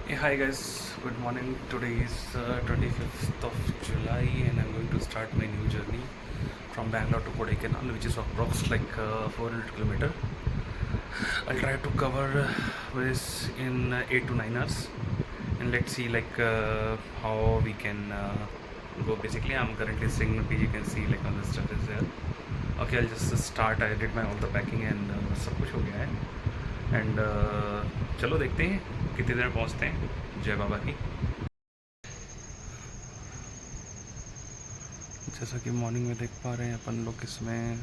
Hey, hi guys, good morning. Today is 25th of July and I'm going to start my new journey from Bangalore to Kodaikanal, which is approx like 400 kilometer. I'll try to cover this in 8 to 9 hours and let's see like how we can go. Basically, I'm currently staying in PG. You can see like all the stuff is there. Okay, I'll just start. I did my all the packing and सब कुछ हो गया है and चलो देखते हैं कितनी देर में पहुंचते हैं जय बाबा की। जैसा कि मॉर्निंग में देख पा रहे हैं अपन लोग, इसमें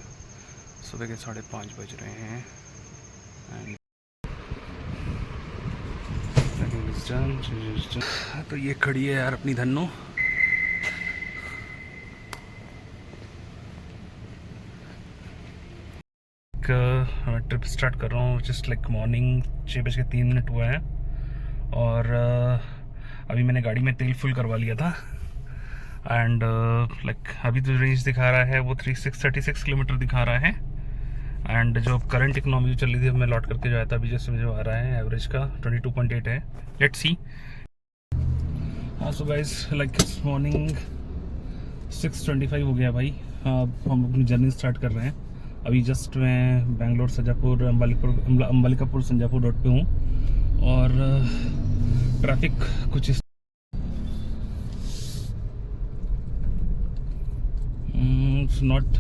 सुबह के 5:30 बज रहे हैं एंड तो ये खड़ी है यार अपनी धन्नो। ट्रिप स्टार्ट कर रहा हूँ जस्ट लाइक मॉर्निंग 6:03 हुआ है और अभी मैंने गाड़ी में तेल फुल करवा लिया था एंड लाइक अभी जो रेंज दिखा रहा है वो 36 किलोमीटर दिखा रहा है एंड जो करंट इकोनॉमी चल रही थी मैं लौट करके जो आया था अभी जैसे मुझे आ रहा है एवरेज का 22.8 है। Let's see. हाँ सो गाइस लाइक मॉर्निंग 6:25 हो गया भाई। हम अपनी जर्नी स्टार्ट कर रहे हैं। अभी जस्ट मैं बेंगलोर सजापुर अंबालिकापुर संजापुर रोड पे हूँ और ट्रैफिक कुछ it's not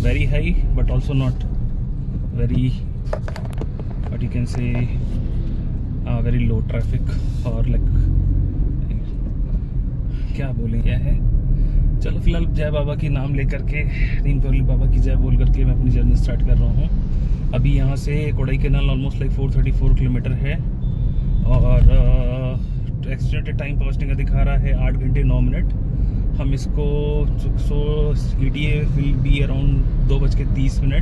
very high but also not very what you can say very low traffic और लाइक क्या बोलें क्या है। चलो फिलहाल जय बाबा की नाम लेकर के नीम करौली बाबा की जय बोल करके मैं अपनी जर्नी स्टार्ट कर रहा हूँ। अभी यहाँ से कोडाईकनाल ऑलमोस्ट लाइक 434 किलोमीटर है और एक्सटेंडेड टाइम पहुँचने का दिखा रहा है 8 घंटे 9 मिनट। हम इसको ETA विल बी अराउंड 2:30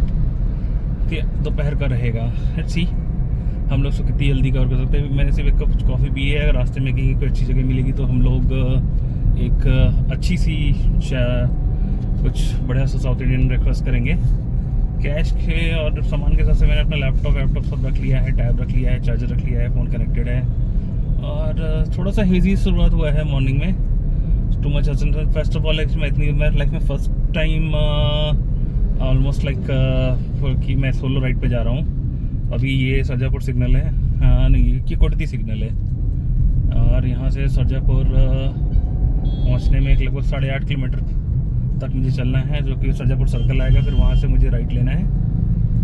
के दोपहर का रहेगा। लेट्स सी हम लोग उसको कितनी जल्दी कवर कर सकते हैं। मैंने सिर्फ एक कप कॉफ़ी पी है। रास्ते में कहीं कोई अच्छी जगह मिलेगी तो हम लोग एक अच्छी सी कुछ बढ़िया सा साउथ इंडियन ब्रेकफास्ट करेंगे। कैश के और सामान के साथ से मैंने अपना लैपटॉप सब रख लिया है, टैब रख लिया है, चार्जर रख लिया है, फ़ोन कनेक्टेड है और थोड़ा सा हेजी शुरुआत हुआ है मॉर्निंग में। Too much first of all मैं लाइफ में फर्स्ट टाइम ऑलमोस्ट लाइक कि मैं सोलो राइड पे जा रहा हूँ। अभी ये सरजापुर सिग्नल है, हाँ नहीं ये कोटती सिग्नल है और यहाँ से सरजापुर पहुंचने में लगभग 8.5 किलोमीटर तक मुझे चलना है, जो कि सरजापुर सर्कल आएगा। फिर वहां से मुझे राइट लेना है।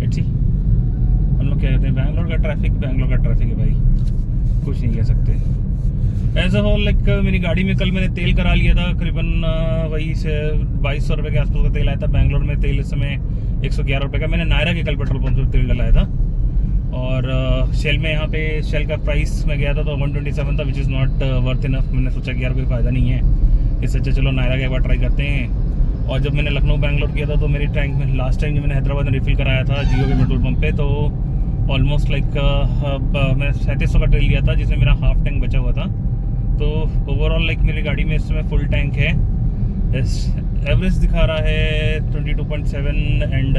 इट्स हम लोग क्या कहते हैं बैंगलोर का ट्रैफिक है भाई, कुछ नहीं कह सकते। एज अ होल लाइक मेरी गाड़ी में कल मैंने तेल करा लिया था करीबन वही से 2200 रुपये के आसपास का तेल आया था। बैंगलोर में तेल इस समय 111 रुपये का। मैंने नायरा के कल पेट्रोल पंप पर तेल डलाया था और शेल में यहाँ पे शेल का प्राइस में गया था तो 127 था, विच इज़ नॉट वर्थ इनफ। मैंने सोचा कि यार कोई फ़ायदा नहीं है, इससे अच्छा चलो नायरा का एक बार ट्राई करते हैं। और जब मैंने लखनऊ बैंगलोर किया था तो मेरी टैंक में लास्ट टाइम जब मैंने हैदराबाद में रिफ़िल कराया था जियो के पेट्रोल पंप पे तो ऑलमोस्ट लाइक मैंने 3700 का तेल लिया था जिसमें मेरा हाफ टैंक बचा हुआ था। तो ओवरऑल लाइक मेरी गाड़ी में इस समय फुल टैंक है। एवरेज दिखा रहा है 22.7 एंड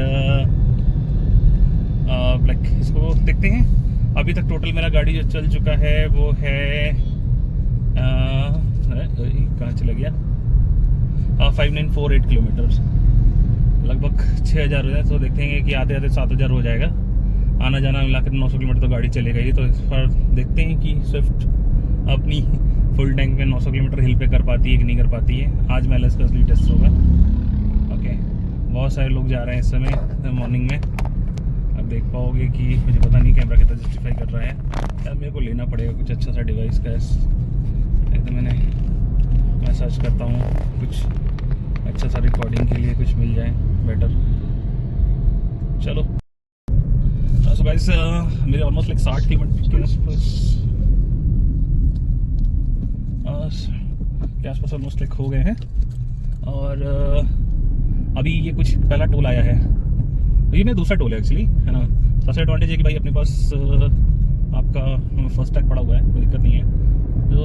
लाइक इसको देखते हैं। अभी तक टोटल मेरा गाड़ी जो चल चुका है वो है कहाँ चला गया 5948 किलोमीटर, लगभग 6000 हो जाए। तो देखते हैं कि आधे 7000 हो जाएगा। आना जाना मिलाकर 900 किलोमीटर तो गाड़ी चलेगा ही। तो इस बार देखते हैं कि स्विफ्ट अपनी फुल टैंक में 900 किलोमीटर हिल पे कर पाती है कि नहीं कर पाती है। आज माइलेज का असली टेस्ट होगा। ओके, बहुत सारे लोग जा रहे हैं इस समय मॉर्निंग में। अब देख पाओगे कि मुझे पता नहीं कैमरा कितना जस्टिफाई कर रहा है यार। मेरे को लेना पड़ेगा कुछ अच्छा सा डिवाइस का। एकदम मैं सर्च करता हूँ कुछ अच्छा सा रिकॉर्डिंग के लिए कुछ मिल जाए बेटर। चलो सो गाइस मेरे ऑलमोस्ट लाइक 60 किलोमीटर के आसपास ऑलमोस्ट लाइक हो गए हैं और अभी ये कुछ पहला टोल आया है। ये मेरा दूसरा टोल है एक्चुअली, है ना। सबसे एडवांटेज है कि भाई अपने पास आपका फर्स्ट टैग पड़ा हुआ है, कोई दिक्कत नहीं है। तो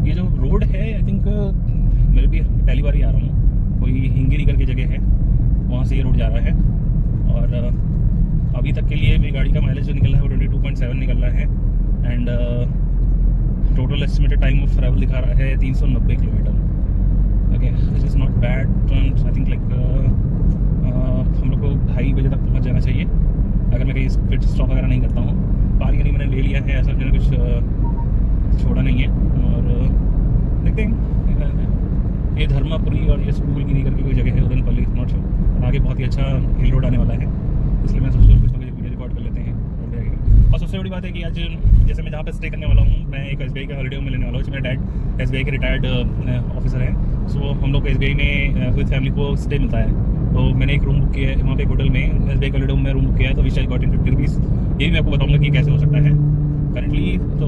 ये जो रोड है आई थिंक मेरे भी पहली बार ही आ रहा हूँ। कोई हिंगिरी करके जगह है, वहाँ से ये रोड जा रहा है और अभी तक के लिए मेरी गाड़ी का माइलेज जो निकल रहा है वो 22.7 निकल रहा है and total estimated time of travel दिखा रहा है 390 kilometre. Okay, this is not bad. I think like हम लोग को 2:30 बजे तक पहुंच जाना चाहिए अगर मैं कहीं पिट स्टॉप वगैरह नहीं करता हूँ। पानी वानी मैंने ले लिया है, ऐसा मैंने कुछ छोड़ा नहीं है। और देखते हैं, ये धर्मापुरी और ये स्कूल की नहीं करके कोई जगह है उदनपल्ली, नॉट श्योर। आगे बहुत ही अच्छा हिल रोड आने वाला है, इसलिए मैं सोच कुछ ना कुछ वीडियो रिकॉर्ड कर लेते हैं। और सबसे बड़ी बात है कि आज जैसे मैं जहाँ पे स्टे करने वाला हूँ, मैं एक SBI के हॉलीडे में लेने वाला हूँ। मेरे डैड SBI के रिटायर्ड ऑफिसर हैं, सो हम लोग को SBI में विद फैमिली को स्टे मिलता है। तो मैंने एक रूम बुक किया है वहाँ पे एक होटल में, SBI हॉलीडे में रूम बुक किया है। तो विच आई गॉट इन 50 रुपीज़। ये भी मैं आपको बताऊँगा कि कैसे हो सकता है करंटली। तो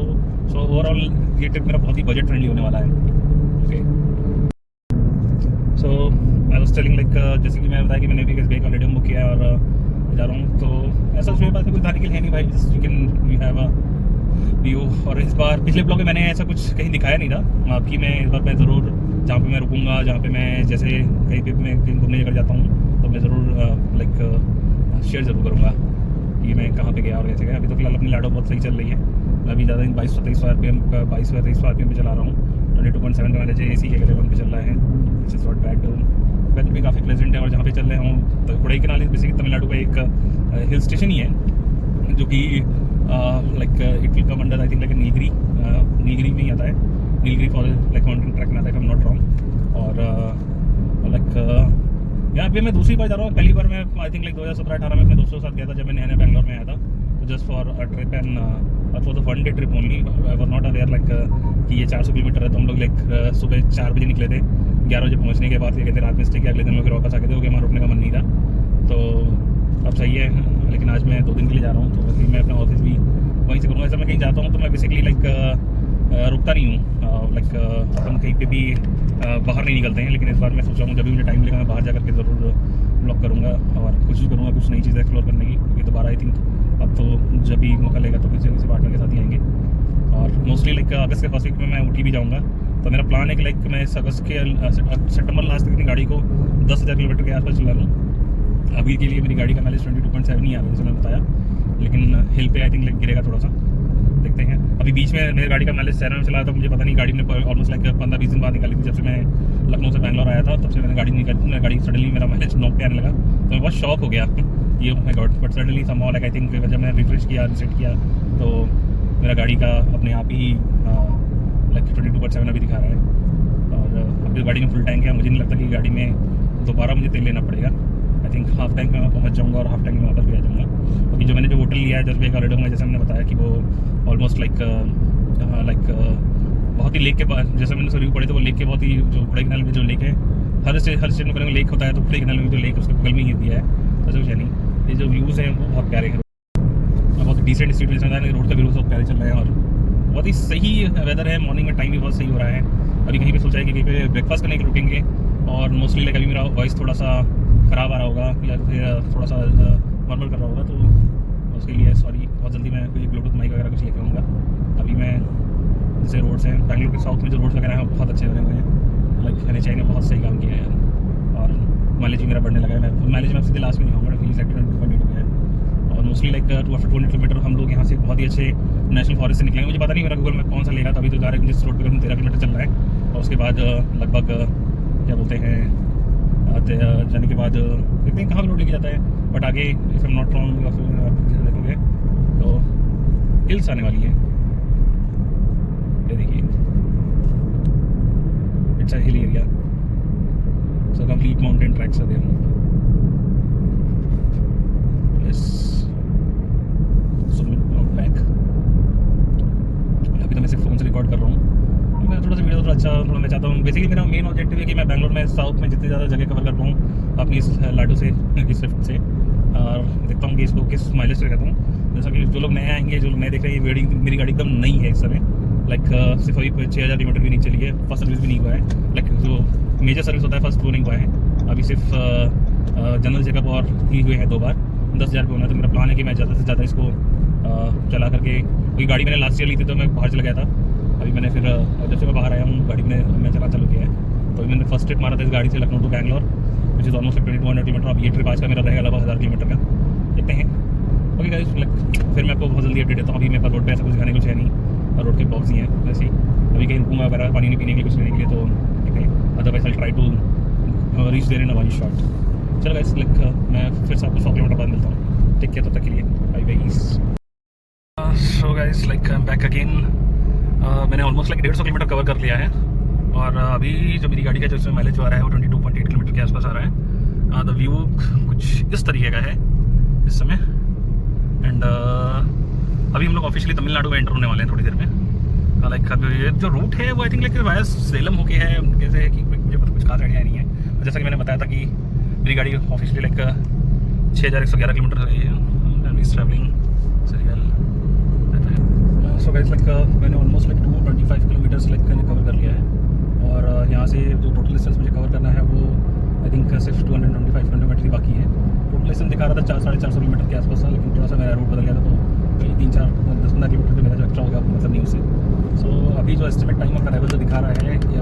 सो ओवरऑल ये ट्रिप मेरा बहुत ही बजट फ्रेंडली होने वाला है। Okay, so I was telling like जैसे कि मैंने बताया कि मैंने भी SBI हॉलीडे में बुक किया है और जा रहा हूँ। तो ऐसा मेरे पास कोई धाने के लिए है नहीं भाई, just you can you have a view. और इस बार पिछले ब्लॉग में मैंने ऐसा कुछ कहीं दिखाया नहीं था आपकी। मैं इस बार मैं ज़रूर जहाँ पे मैं रुकूँगा, जहाँ पे मैं जैसे कहीं पे मैं कहीं घूमने लेकर जाता हूँ, तो मैं ज़रूर लाइक शेयर ज़रूर करूँगा कि मैं कहाँ पे गया और कैसे गया। अभी तो फिलहाल अपनी लाडो बहुत सही चल रही है। मैं अभी ज़्यादा 22-23 RPM पे चला रहा हूँ। 22.7 का AC के लेवल पे चल रहा है, which is not bad. Weather भी काफ़ी प्लेजेंट है। और जहाँ पे चल रहे हैं तो कोडाईकनाल बेसिकली तमिलनाडु का एक हिल स्टेशन ही है, जो कि like it will come under I think like Nilgiri में ही आता है। Nilgiri fall like mountain track में आता है, आई एम नॉट रॉन्ग। और लाइक यहाँ पे मैं दूसरी बार जा रहा हूँ। पहली बार मैं आई थिंक लाइक 2017-18 में अपने दोस्तों के साथ गया था, जब मैं नया बैंगलोर में आया था। तो just for a trip and for the 1 day trip only. I was not aware like कि ये 400 किलोमीटर है। तो हम लोग लाइक सुबह 4 बजे निकले थे, 11 बजे पहुँचने के बाद क्या कहते हैं रात में स्टे किया। अगले दिन लोग फिर वापस आ गए थे, वहाँ रुकने का मन नहीं था। तो अब सही है, लेकिन आज मैं 2 दिन के लिए जा रहा हूँ। तो वैसे मैं अपना ऑफिस भी वहीं से करूँगा। ऐसा मैं कहीं जाता हूँ तो मैं बेसिकली लाइक रुकता नहीं हूँ। लाइक अपन कहीं पे भी बाहर नहीं निकलते हैं। लेकिन इस बार मैं सोच रहा हूँ जब भी मुझे टाइम मिलेगा मैं बाहर जा करके ज़रूर ब्लॉग करूँगा और कोशिश करूँगा कुछ नई चीज़ें एक्सप्लोर करने की। क्योंकि दोबारा आई थिंक अब तो जब भी मौका लेगा तो किसी किसी पार्टनर के साथ ही आएंगे। और मोस्टली लाइक अगस्त के फर्स्ट वीक में मैं ऊटी भी जाऊँगा। तो मेरा प्लान है कि लाइक मैं अगस्त के सितंबर लास्ट तक अपनी गाड़ी को 10,000 किलोमीटर के आसपास चला लूँ। अभी के लिए मेरी गाड़ी का माइलेज 22.7 ही आ रहा है, जैसे मैंने बताया। लेकिन हिल पे आई थिंक लाइक गिरेगा थोड़ा सा, देखते हैं। अभी बीच में मेरी गाड़ी का माइलेज 7 में चला था, मुझे पता नहीं गाड़ी ने ऑलमोस्ट लाइक 15-20 दिन बाद निकाली थी। जब से मैं लखनऊ से बैंगलोर आया था तब से मैंने गाड़ी निकाली। मेरी गाड़ी सडनली मेरा माइलेज 9 पे आने लगा, तो मैं बहुत शॉक हो गया ये my God. But suddenly somehow like I think जब मैंने रिफ्रेश किया, रीसेट किया, तो मेरा गाड़ी का अपने आप ही लाइक 22.7 अभी दिखा रहा है। और अभी गाड़ी में फुल टैंक है। मुझे नहीं लगता कि गाड़ी में दोबारा मुझे तेल लेना पड़ेगा। आई थिंक हाफ टैंक में मैं पहुँच जाऊँगा और हाफ टैंक में वापस भी आ जाऊँगा। क्योंकि जो मैंने जो होटल लिया है जस्ट एक हॉलीडे में, जैसे मैंने बताया कि वो ऑलमोस्ट लाइक बहुत ही लेक के पास, जैसे मैंने रिव्यू पढ़े थे वो लेक के बहुत ही, जो कोडाईकनाल में जो लेक है, हर स्टेट में लेक होता है, तो कोडाईकनाल में जो लेक उसके बगल में ही दिया है। ऐसा कुछ है नहीं। ये जो व्यूज़ हैं वो बहुत प्यारे हैं, बहुत डिसेंट स्ट्रीट में चल रहा है। रोड का व्यूज़ बहुत प्यारे चल रहे हैं और बहुत ही सही वेदर है। मॉर्निंग में टाइम भी बहुत सही हो रहा है। अभी कहीं पे सोचा है कि कहीं पे ब्रेकफास्ट करने के रुकेंगे। और मोस्टली लाइक अभी मेरा वॉइस थोड़ा सा ख़राब आ रहा होगा या फिर थोड़ा सा नॉर्मल कर रहा होगा, तो उसके लिए सॉरी। बहुत जल्दी मैं कोई ब्लूटूथ माइक वगैरह कुछ लेके आऊँगा। अभी मैं जैसे रोड्स हैं बैंगलोर के साउथ में, जो रोड्स वगैरह हैं बहुत अच्छे बने हुए हैं। लाइक NHAI ने बहुत सही काम किया है और माइलेज भी मेरा बढ़ने लगा है। मैं माइलेज में सीधे लास्ट में नहीं आऊँगा, प्लीज़ एक्टिव हो गया है। और मोस्टली लाइक 220 किलोमीटर हम लोग यहाँ से बहुत ही अच्छे नेशनल फॉरेस्ट से निकलेंगे। मुझे पता नहीं मेरा गूगल मैप कौन सा ले रहा था। अभी तो जा रहे हैं जिस रोड पर 13 किलोमीटर चल रहा है। और उसके बाद लगभग क्या बोलते हैं जाने के बाद देखते हैं कहाँ पर रोड लेके जाता है। बट आगे if I am not wrong देखोगे तो हिल्स आने वाली है। ये देखिए, it's a hill area, so complete mountain tracks are there. Yes, so back. अभी तो मैं सिर्फ फ़ोन से रिकॉर्ड कर रहा हूँ। मैं थोड़ा सा वीडियो थोड़ा अच्छा थोड़ा मैं चाहता हूँ। बेसिकली मेरा मेन ऑब्जेक्टिव है कि मैं बैंगलोर में साउथ में जितनी ज़्यादा जगह कवर कर पाऊँ अपनी इस लाडो से, की स्विफ्ट से। और देखता हूँ कि इसको किस माइलेज से कहता हूँ। जैसा कि जो लोग नए आएंगे, जो लोग नए देख रहे हैं, ये मेरी गाड़ी एकदम नई है इस समय। लाइक सिर्फ अभी 6000 किलोमीटर भी नहीं चली है, फर्स्ट सर्विस भी नहीं हुआ है। लाइक जो मेजर सर्विस होता है फर्स्ट वो नहीं हुआ है। अभी सिर्फ जनरल चेकअप और ही हुए हैं 2 बार। 10,000 पे होना है। तो मेरा प्लान है कि मैं ज़्यादा से ज़्यादा इसको चला करके, कोई गाड़ी मैंने लास्ट ईयर ली थी तो मैं बाहर चला गया था। अभी मैंने फिर जब से मैं बाहर आया हूँ गाड़ी में मैं चला चालू किया है। तो मैंने फर्स्ट ट्रिप मारा था इस गाड़ी से Lucknow to Bangalore, which is almost 2200 kilometre. अब ये ट्रिप आज का मेरा रहेगा लगभग 1000 किलोमीटर का। देखते हैं। ओके गाइस, फिर मैं आपको बहुत जल्दी अपडेट देता हूँ। अभी मेरे पास रोड पे ऐसा कुछ दिखाने कुछ है नहीं, और रोड के ब्लॉग्स ही हैं वैसे ही। कभी कहीं रुकूंगा वगैरह पानी नहीं पीने के लिए, कुछ लेने के लिए, तो otherwise I try to reach there in a one shot. चलो गाइस, लाइक मैं फिर से आपको 100 किलोमीटर बाद मिलता हूँ। टेक केयर तब तक के लिए, bye bye. So guys, like I am back again. मैंने ऑलमोस्ट लाइक 150 किलोमीटर कवर कर लिया है, और अभी जो मेरी गाड़ी का जो इसमें माइलेज जो आ रहा है वो 22.8 किलोमीटर के आसपास आ रहा है। द व्यू कुछ इस तरीके का है इस समय, एंड अभी हम लोग ऑफिशियली तमिलनाडु में एंटर होने वाले हैं थोड़ी देर में। लाइक ये जो रूट है वो आई थिंक लाइक वाया सेलम होके है, कैसे है कि मुझे कुछ खास आइडिया नहीं है। जैसा कि मैंने बताया था कि मेरी गाड़ी ऑफिशियली लाइक 6111 किलोमीटर हो गई है, एंड इज ट्रैवलिंग सही रहता है। सो गाइस, लाइक मैंने almost like 225 kilometres like cover कर लिया है, और यहाँ से जो टोटल डिस्टेंस मुझे कवर करना है वो आई थिंक सिर्फ 225 किलोमीटर ही बाकी है। टोटल डिस्टेंस दिखा रहा था 400-450 किलोमीटर के आसपास था, लेकिन थोड़ा सा मेरा रूट बदल गया था, तो कहीं 3-4-10-15 किलोमीटर जो मेरा जो एक्स्ट्रा हो गया आपको मतलब नहीं उससे। सो अभी जो एस्टिमेट टाइम ऑफ अराइवल जो दिखा रहा है कि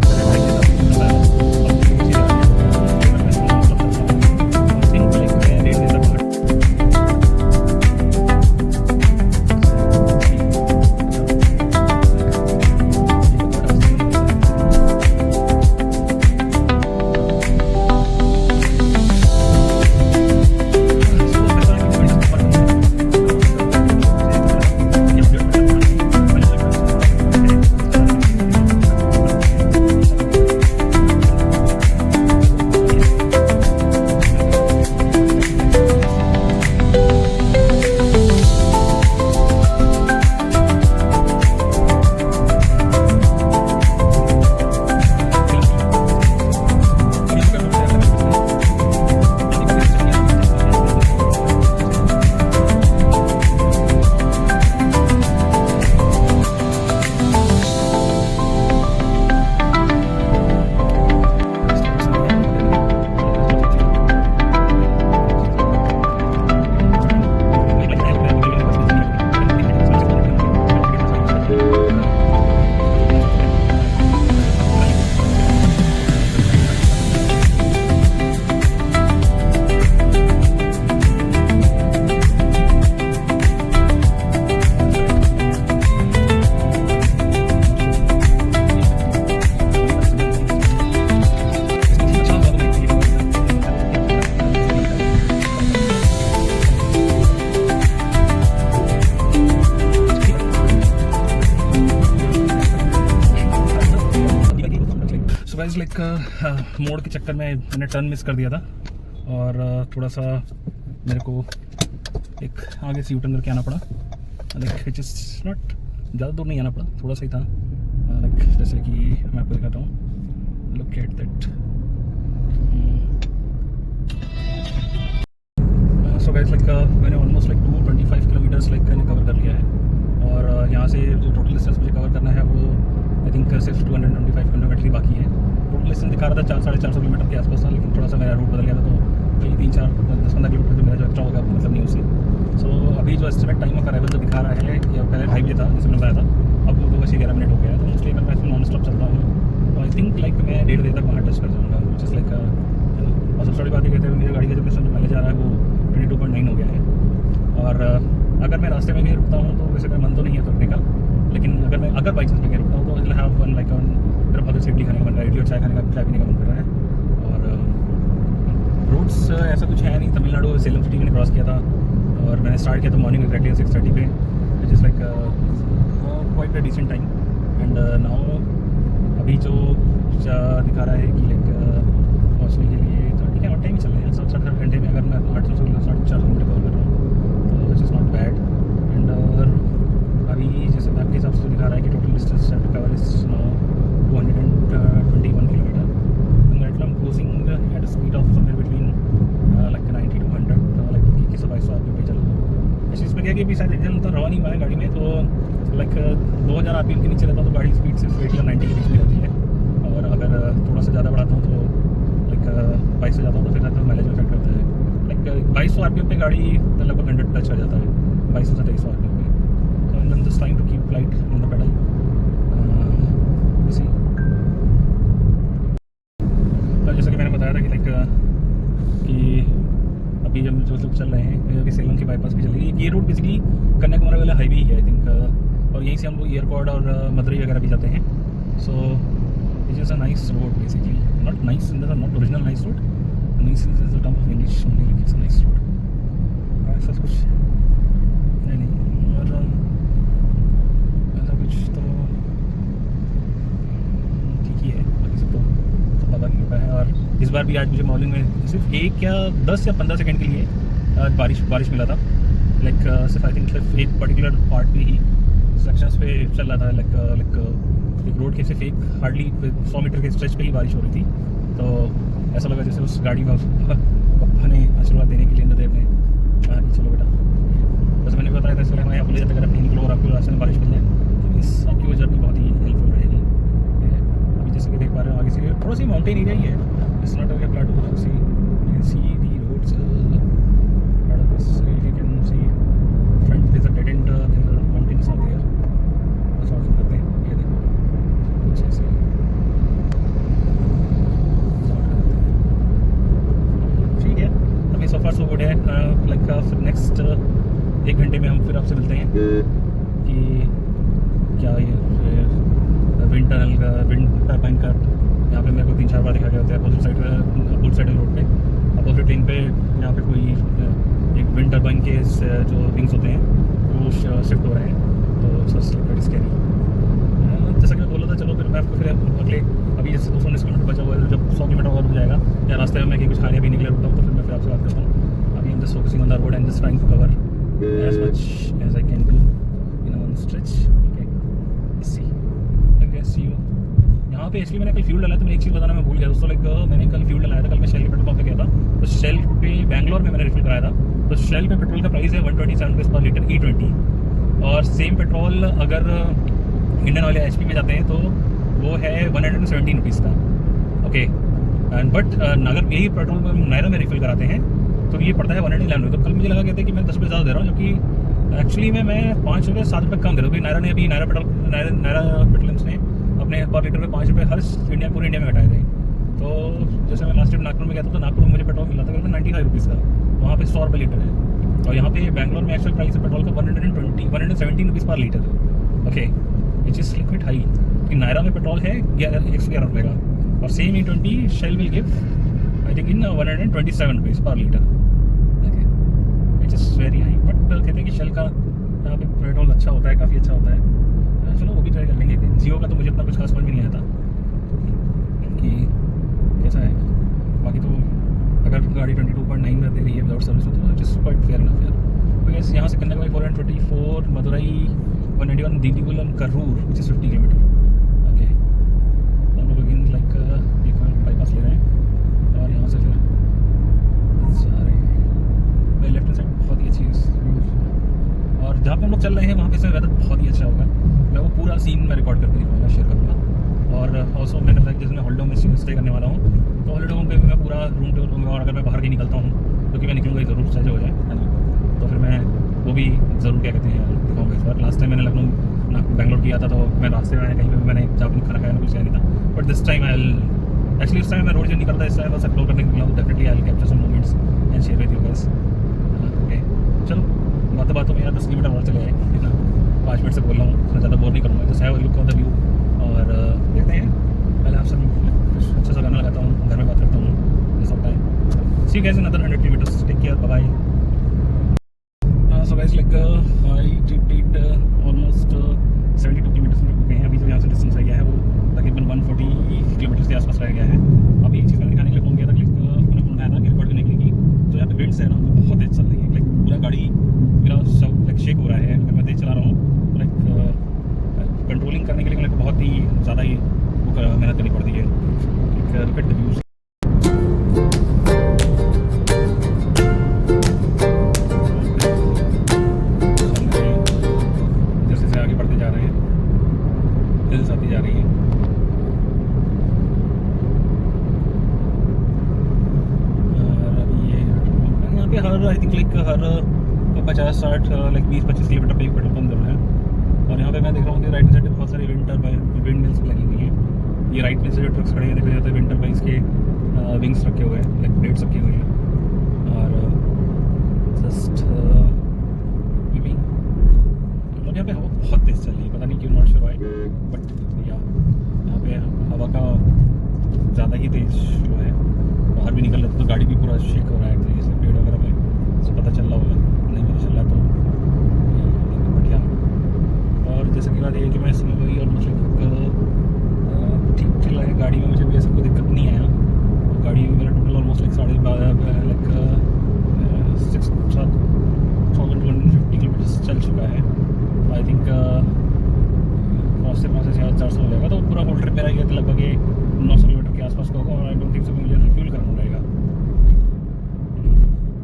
लाइक मोड़ के चक्कर में मैंने टर्न मिस कर दिया था, और थोड़ा सा मेरे को एक आगे से यूटर्न करके आना पड़ा, लाइक विच इज़ नॉट ज़्यादा दूर नहीं आना पड़ा, थोड़ा सा ही था। लाइक जैसे कि मैं आपको दिखाता हूँ, look at that. So guys, like मैंने almost like 225 kilometres like cover कर लिया है, और यहाँ से जो टोटल डिस्टेंस मुझे कवर करना है वो आई थिंक सिर्फ 225 किलोमीटर ही बाकी है। टोटल डिस्टेंस दिखा रहा था 400-450 किलोमीटर के आसपास था, लेकिन थोड़ा सा मेरा रूट बदल गया था, तो कहीं 3-4-10-15 किलोमीटर जो मेरा जो एक्स्ट्रा हो गया आपको मतलब नहीं उससे। सो अभी जो एस्टिमेट टाइम ऑफ अराइवल जो दिखा रहा है कि पहले 2:30 बजे था जैसे मैंने बताया था, अब वो 2:11 मिनट हो गया है। तो मोस्टली अगर मैं इसमें नॉन स्टॉप चल रहा हूँ तो आई थिंक लाइक मैं 1:30 बजे तक वहाँ टच कर जाऊँगा, विच इज़ लाइक। और सबसे बड़ी बात ये कहते हैं मेरी गाड़ी का जो माइलेज आ रहा है वो 22.9 हो गया है, और अगर मैं रास्ते में कहीं रुकता हूँ तो वैसे मेरा मन तो नहीं है रुकने का, लेकिन अगर बाई चांस में कहीं रुकता हूँ तो हैव वन लाइक मेरा बहुत इडली खाने का मन रहा है, इडली और चाय खाने का, चाय पीने का मन कर रहा है। और रूट्स ऐसा कुछ है नहीं, तमिलनाडु सेलम सिटी मैंने क्रॉस किया था, और मैंने स्टार्ट किया था मॉर्निंग एग्जैक्टली 6:30 पे, which is like quite a decent time. And now अभी जो दिखा रहा है कि लाइक पहुँचने के लिए तो ठीक है ऑन टाइम ही चल रहे हैं, 7-8 घंटे में अगर मैं 800 किलोमीटर कवर कर रहा हूँ तो विच इज़ नॉट बैड। एंड अभी जैसे मैप के हिसाब से दिखा रहा है कि total distance cover is now 221 kilometre, and I am cruising at a speed of somewhere between like 90 to 100, like 21-22 RPM पे चल रहा हूँ। इस चीज़ में क्या कि अभी शायद इंजन तो रवा नहीं हुआ है गाड़ी में, तो लाइक 2000 आरपीएम के नीचे रहता हूँ तो गाड़ी स्पीड सिर्फ 80 या 90 के बीच में रहती है, और अगर थोड़ा सा ज़्यादा बढ़ाता हूँ तो लाइक 22 से जाता हूँ तो फिर तो माइलेज में इफेक्ट करता है। लाइक 2200 आरपीएम पे गाड़ी लगभग 100 टच कर जाता है, 2200 से 2300 आरपीएम पे। So I'm just trying to keep light on the pedal. See. तो जैसा कि मैंने बताया था कि लाइक कि अभी हम जो लोग चल रहे हैं अभी सेलम की बाईपास भी चल रही है। ये रूट बेसिकली कन्याकुमारी वाला हाईवे ही है आई थिंक, और यहीं से हम लोग एयरपोर्ट और मदुरई वगैरह भी जाते हैं। So it is a nice road basically. Not nice in the not original nice road. Nice is a term of English only, like it's a nice road. ऐसा कुछ नहीं और ऐसा कुछ तो ठीक ही है, बाकी सब तो पता नहीं होता है। और इस बार भी आज मुझे मॉर्निंग में सिर्फ 1 या 10 या 15 सेकंड के लिए आज बारिश मिला था। लाइक सिर्फ आई थिंक सिर्फ एक पर्टिकुलर पार्ट पे ही सेक्शंस पे चल रहा था। लाइक एक रोड के सिर्फ एक हार्डली 100 मीटर के स्ट्रेच पे ही बारिश हो रही थी। तो ऐसा लगा जैसे उस गाड़ी में पप्पा ने आशीर्वाद देने के लिए इंद्रदेव ने कहा कि चलो बेटा, बस मैंने बताया था इसलिए हमारे यहाँ ले जाते अगर आप नहीं निकलो और आपको रास्ते में बारिश मिल जाए तो इस आपकी वो जर्नी बहुत ही हेल्पफुल रहेगी। अभी जैसे कि देख पा रहे हो आगे से थोड़ा सी माउंटेन एरिया ही है, it's not a plateau. See the roads you can see front there's a dead end, there are mountains out there। बस और करते हैं, ये देखो कुछ ऐसे ठीक है। अभी so far so good है। लाइक फिर नेक्स्ट 1 घंटे में हम फिर आपसे मिलते हैं कि क्या ये विंड टर्बाइन का यहाँ पे मेरे को 3-4 बार देखा गया होता है। अपोजिट साइड रोड पे अपोजिट लेन पे यहाँ पे कोई एक विंड टर्बाइन के जो विंग्स होते हैं वो शिफ्ट हो रहे हैं। तो जैसा कि मैं बोला था, चलो फिर मैं आपको फिर अगले अभी जैसे 219 किलोमीटर बचा हुआ है, जब 100 किलोमीटर और हो जाएगा या रास्ते में मैं कहीं कुछ खाने भी निकले रुकता हूँ तो फिर मैं फिर आपसे बात करता हूँ। अभी I'm just focusing on the road and just trying to cover as much as I can do in one stretch। Okay, let's see। Okay, see you। यहाँ पे एक्चुअली मैंने कल फ्यूल डाला था, मैं एक चीज़ बताना मैं भूल गया दोस्तों। लाइक मैंने कल फ्यूल डलाया था, कल मैं शेल के पेट्रोल पंप पे गया था। तो शेल पे बैंगलोर में मैंने रिफिल कराया था। तो शेल पे पेट्रोल का प्राइस है 127 रुपीज़ पर लीटर E20। और सेम पेट्रोल अगर इंडियन ऑयल या HP में जाते हैं तो वो है 117 रुपीज़ का। ओके, एंड बट अगर यही पेट्रोल नायरा में रिफिल कराते हैं तो ये पड़ता है 111 रुपये। तो कल मुझे लगा कहते कि मैं 10 रुपये ज़्यादा दे रहा हूँ, क्योंकि एक्चुअली मैं 5 रुपये 7 रुपये कम दे रहा हूँ। नायरा ने अभी नायरा पेट्रोलियम्स ने अपने पर लीटर पे 5 रुपये हर पूरे इंडिया में घटाए थे। तो जैसे मैं लास्ट टाइम नागपुर में गया था तो नागपुर में मुझे पेट्रोल मिला था 95 रुपीज़ का, वहाँ पे 100 रुपये लीटर है। और यहाँ पे बैंगलोर में एक्चुअल प्राइस है पेट्रोल का 117 rupees per litre. Okay, which is liquid high. कि नायरा में पेट्रोल है 111 रुपये का, और same E20 Shell will give I think in 127 rupees per litre. Okay, which is very high. But कहते हैं कि शेल का यहाँ पे पेट्रोल अच्छा होता है, काफ़ी अच्छा होता है। चलो वो भी ट्राई कर लेंगे। जियो का तो मुझे इतना कुछ खास समझ में नहीं आता कि कैसा है। बाकी तो अगर गाड़ी 22.9 में दे रही है विदाउट सर्विस तो it is quite fair enough यार। तो गैस यहाँ से Kanyakumari 424, Madurai 191, Dindigul Karur which is 50 kilometre. Okay, हम लोग अगेन लाइक एक बाईपास ले रहे हैं और यहाँ से फिर जा रहे हैं। मेरी लेफ्ट हैंड साइड बहुत ही अच्छी है और जहाँ पे हम लोग चल रहे हैं वहाँ पे से वेदर बहुत ही अच्छा होगा। मैं वो पूरा सीन मैं रिकॉर्ड करके दिखाऊंगा, शेयर करूँगा। और ऑल्सो मैंने बताया जैसे मैं हॉलिडे में स्टे करने वाला हूँ तो हॉलिडे होम पे मैं पूरा रूम टूर दूँगा। और अगर मैं बाहर कहीं निकलता हूँ क्योंकि मैं निकलूँगा ज़रूर चाहे हो जाए, है ना, तो फिर मैं वो भी ज़रूर क्या कहते हैं दिखाऊँगा इस बार। लास्ट टाइम मैंने लखनऊ बैंगलोर किया था तो मैं रास्ते में कहीं पर मैंने जहाँ खाना खाया कुछ नहीं था। But this time I actually उस टाइम मैं रोड जो नहीं करता, इस टाइम बस एक्सप्लोर करने निकला हूँ। Definitely I will capture some moments and share with you guys. Okay, चलो बातों में यार 10 किलोमीटर और चले आए, है ना। 5 मिनट से बोल रहा हूँ, मैं ज़्यादा बोर नहीं करूँगा। जैसे है लुक ऑफ द व्यू और देखते हैं। पहले आपसे कुछ अच्छा सा गाना लगाता हूँ, घर में बात करता हूँ, जैसा होता है। See you guys in another 100 kilometres, take care, bye bye. So guys like I did almost 72 kilometres में रुके हैं अभी। जो यहाँ से डिस्टेंस रह गया है वो तकरीबन 140 किलोमीटर के आसपास रह गया है। अभी एक चीज़ मैंने दिखाने के लिए फोन किया था कि मैंने फोन आया था कि रिकॉर्ड करने के लिए कि जो यहाँ पे विंड्स है ना वो बहुत तेज चल रही है। लाइक पूरा गाड़ी मेरा सब लाइक शेक हो रहा है अगर मैं तेज चला रहा हूँ। लाइक कंट्रोलिंग करने के लिए मेरे को बहुत ही ज़्यादा ही मेहनत करनी पड़ती है। Look at the views. जैसे जैसे आगे बढ़ते जा रहे हैं हिल्स आती जा रही है। और अभी ये यहाँ पे हर आई थिंक लाइक हर 50-60 लाइक 20-25 किलोमीटर पे एक पेट्रोल पंप जरूर है। और यहाँ पे मैं देख रहा हूँ कि राइट साइड पे बहुत सारे विंड मिल्स लगी हुई हैं। ये राइट में से जो ट्रक्स खड़े हैं देखा जाता है विंड टर्बाइन्स के विंग्स रखे हुए हैं, लाइक प्लेट्स रखे हुए हैं। और जस्ट यहाँ पे हवा बहुत तेज चल रही है, पता नहीं क्यों, नॉट श्योर व्हाई, बट या यहाँ गाड़ी में मुझे भी ऐसा कोई दिक्कत नहीं आया। गाड़ी में मेरा टोटल ऑलमोस्ट लाइक 6,250 किलोमीटर्स चल चुका है। आई थिंक पहुँचते शायद 400 हो जाएगा, तो पूरा होल ट्रिप मेरा ये लगभग 900 किलोमीटर के आसपास का होगा। और आई डोंट थिंक सो मुझे रिफ्यूल करना पड़ेगा।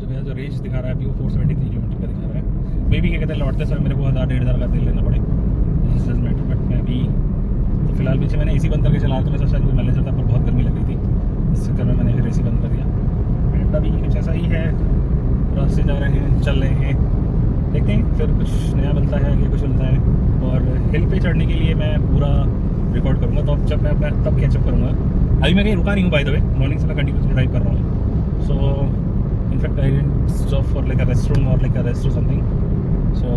जो मेरा जो रेंज दिखा रहा है अभी वो 473 किलोमीटर का दिखा रहा है। मे भी क्या कहते हैं लौटते समय मेरे को 1000-1500 का तेल लेना पड़े, बट मैं अभी तो फिलहाल पीछे मैंने एसी बंद करके चला तो मैं शायद कोई मैनेजर था, पर बहुत गर्मी लग रही थी, इस चक्कर में मैंने फिर एसी बंद कर दिया। एंड अभी कुछ ऐसा ही है, रास्ते जा रहे हैं, चल रहे हैं, देखते हैं फिर कुछ नया मिलता है या कुछ मिलता है। और हिल पे चढ़ने के लिए मैं पूरा रिकॉर्ड करूँगा, तो अब जब मैं तब कैचअप करूँगा। अभी मैं कहीं रुका नहीं हूँ बाय द वे, मॉर्निंग से मैं कंटिन्यूसली ड्राइव कर रहा हूँ। So in fact I didn't stop for like a restroom और लाइक अ रेस्ट और समथिंग। सो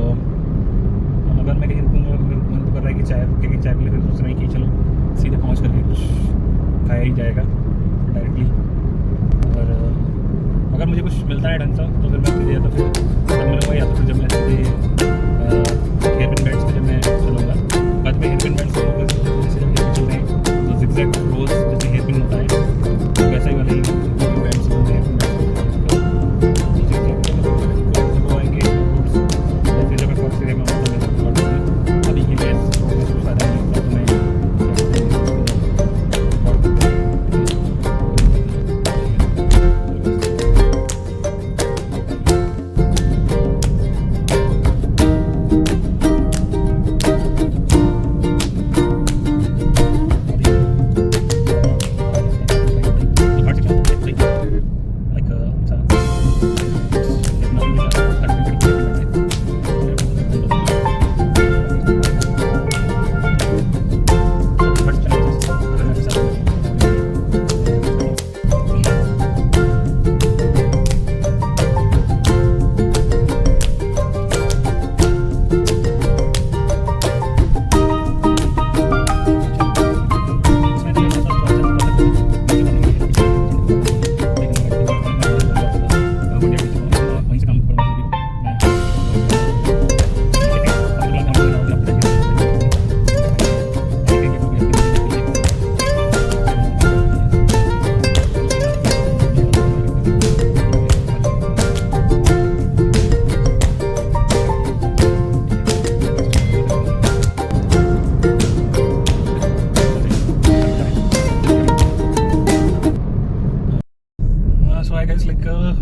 अगर मैं कहीं रुकूँगा, मन तो कर रहा है कि चाय रुकेगी, चाय के लिए फिर सोच रहे हैं कि चलो सीधे पहुँच करके कुछ खाया ही जाएगा डायरेक्टली। और अगर मुझे कुछ मिलता है ढंग सा तो फिर मैं सीधे या तो फिर तब मिलूँगा, या तो फिर जब मैं सीधे हेयरपिन बैंड्स पे जब मैं चलूँगा। बाद में हेयरपिन बैंड्स जैसे जब चल रहे हैं तो जिगजैग रोज जैसे हेयरपिन होता है वैसा ही वाले बैंड्स होते हैं। अभी के लिए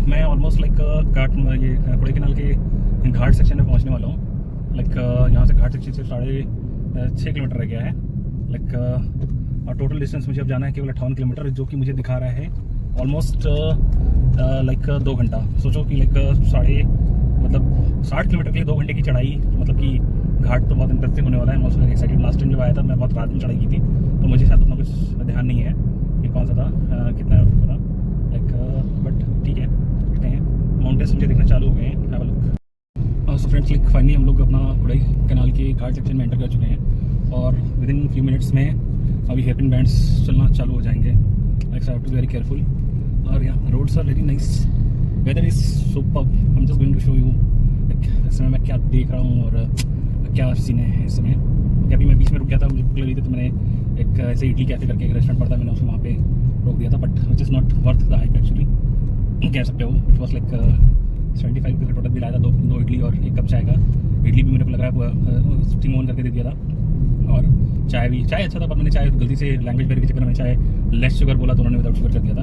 मैं ऑलमोस्ट लाइक ये कोडाईकनाल के घाट सेक्शन में पहुंचने वाला हूँ। लाइक यहाँ से घाट सेक्शन से 6.5 किलोमीटर रह गया है। लाइक और टोटल डिस्टेंस मुझे अब जाना है केवल 58 किलोमीटर, जो कि मुझे दिखा रहा है ऑलमोस्ट लाइक 2 घंटा। सोचो कि लाइक 60 किलोमीटर के लिए 2 घंटे की चढ़ाई, मतलब कि घाट तो बहुत इंटरेस्टिंग होने वाला है। मैं उसमें एक्साइटेड। लास्ट टाइम जब आया था मैं बहुत रात में चढ़ाई की थी, तो मुझे शायद उतना कुछ ध्यान नहीं है कि कौन सा था कितना पूरा लाइक, बट ठीक है देखते हैं। माउंटेन्स मुझे देखना चालू हो गए हैं। Have a look. So friends, like finally हम लोग अपना कोडाईकनाल के घाट सेक्शन में एंटर कर चुके हैं और विद इन फ्यू मिनट्स में अभी हेयरपिन बैंड्स चलना चालू हो जाएंगे। Like so have to be very careful. और यहाँ roads are very nice, weather is superb. I am just going to show you like इस समय मैं क्या देख रहा हूँ और क्या सीन है इस समय। अभी मैं बीच में रुक गया था, मुझे भूख लगी थी, तो मैंने एक ऐसे इडली कैफे करके एक रेस्टोरेंट पड़ता है, मैंने उसमें वहाँ पे रोक दिया था, but which is not worth the hype actually, कह सकते हो। इट वॉज लाइक 75 रुपये का टोटल बिल आया था, 2 इडली और 1 कप चाय का। इडली भी मेरे को लग रहा है स्टीम ऑन करके दे दिया था, और चाय अच्छा था, पर मैंने चाय गलती से लैंग्वेज बैरियर के चक्कर में चाय लेस शुगर बोला तो उन्होंने विदाउट शुगर कर दिया था,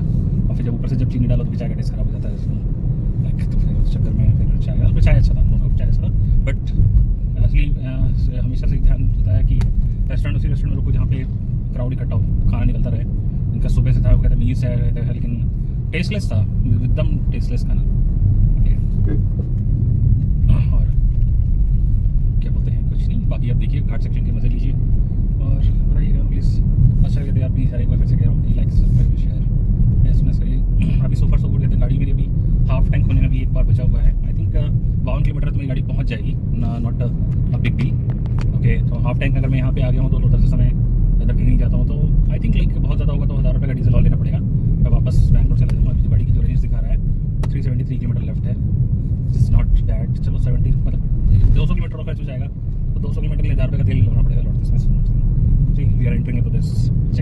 और फिर जब ऊपर से जब चीनी डालो तो फिर चाय का टेस्ट खराब हो जाता है उसमें। लाइक तो फिर उस चक्कर में फिर चाय अच्छा था, चाय अच्छा था, बट एक्चुअली हमेशा से ध्यान देता है कि रेस्टोरेंट उसी रेस्टोरेंट में रुको जहाँ पे क्राउड इकट्ठा हो, खाना निकलता रहे। इनका सुबह से था, वो कहते मील्स है, लेकिन टेस्टलेस था, एकदम टेस्टलेस खाना। और क्या बोलते हैं, कुछ नहीं, बाकी आप देखिए घाट सेक्शन के मजे लीजिए और बताइएगा प्लीज़। अच्छा कहते हैं आप प्लीज़, एक बार फिर से कह रहा हूँ कि लाइक सब्सक्राइब शेयर एसएमएस करिए। अभी सोफर सो गुड कहते हैं, गाड़ी मेरी अभी हाफ टैंक होने में भी एक बार बचा हुआ है। आई थिंक 52 किलोमीटर तो मेरी गाड़ी पहुँच जाएगी, not a big deal. Okay, तो हाफ टैंक अगर मैं यहाँ पे आ गया हूँ तो उधर से समय इधर कहीं नहीं जाता हूँ, तो आई थिंक लाइक बहुत ज़्यादा होगा तो 1000 रुपये का डीजल और लेना पड़ेगा। मैं वापस बैंगलोर चला जाऊँगा। अभी जो गाड़ी की जो रेंज दिखा रहा है 373 किलोमीटर लेफ्ट है, इट्स नॉट बैड। चलो 70 मतलब 200 किलोमीटर और खर्च हो जाएगा, तो 200 किलोमीटर के लिए 1000 रुपये का तेल लगाना पड़ेगा लौटते समय। We are entering into this